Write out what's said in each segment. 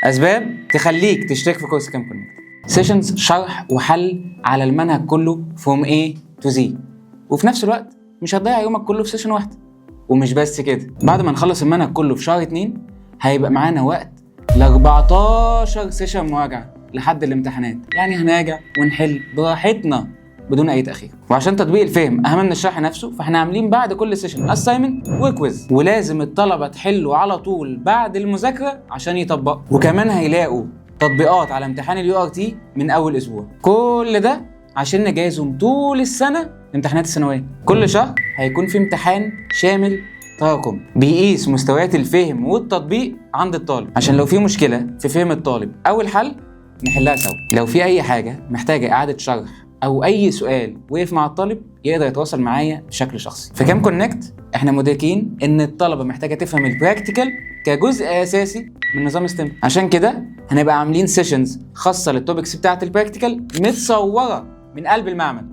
اسباب تخليك تشترك في كورس كام كونكت. سيشنز شرح وحل على المنهج كله from A to Z، وفي نفس الوقت مش هتضيع يومك كله في سيشن واحده. ومش بس كده، بعد ما نخلص المنهج كله في شهر 2 هيبقى معانا وقت ل 14 سيشن مراجعه لحد الامتحانات. يعني هنراجع ونحل براحتنا بدون اي تاخير. وعشان تطبيق الفهم اهم من الشرح نفسه، فاحنا عاملين بعد كل سيشن اساينمنت وكويز، ولازم الطلبه تحلوا على طول بعد المذاكره عشان يطبقوا. وكمان هيلاقوا تطبيقات على امتحان اليو ار تي من اول اسبوع. كل ده عشان نجهزهم طول السنه لامتحانات الثانويه. كل شهر هيكون في امتحان شامل تراكم بيقيس مستويات الفهم والتطبيق عند الطالب، عشان لو في مشكله في فهم الطالب او الحل نحلها سوا. لو في اي حاجه محتاجه اعاده شرح او اي سؤال وقف مع الطالب، يقدر يتواصل معايا بشكل شخصي. في كام كونكت احنا مدركين ان الطلبه محتاجه تفهم البراكتيكال كجزء اساسي من نظام ستيم. عشان كده هنبقى عاملين سيشنز خاصه للتوبكس بتاعه البراكتيكال متصوره من قلب المعمل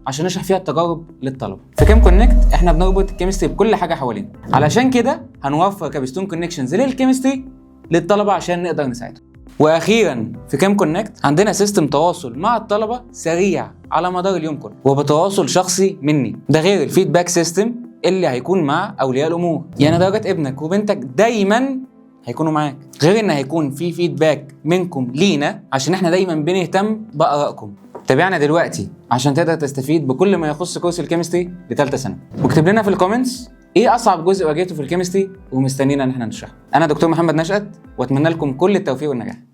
عشان نشرح فيها التجارب للطلبه. في كام كونكت احنا بنربط الكيمستري بكل حاجه حوالينا، علشان كده هنوفر كابستون كونكشنز للكيمستري للطلبه عشان نقدر نساعدهم. واخيرا في كام كونكت عندنا سيستم تواصل مع الطلبه سريع على مدار اليوم كله، وبتواصل شخصي مني. ده غير الفيدباك سيستم اللي هيكون مع اولياء الامور، يعني درجات ابنك وبنتك دايما هيكونوا معاك، غير ان هيكون في فيدباك منكم لينا عشان احنا دايما بنهتم بارائكم. تابعنا دلوقتي عشان تقدر تستفيد بكل ما يخص كورس الكيمستري لثالثه سنه، واكتب لنا في الكومنتس ايه اصعب جزء واجهته في الكيمستري ومستنينا ان احنا نشرحه. انا دكتور محمد نشأت، واتمنى لكم كل التوفيق والنجاح.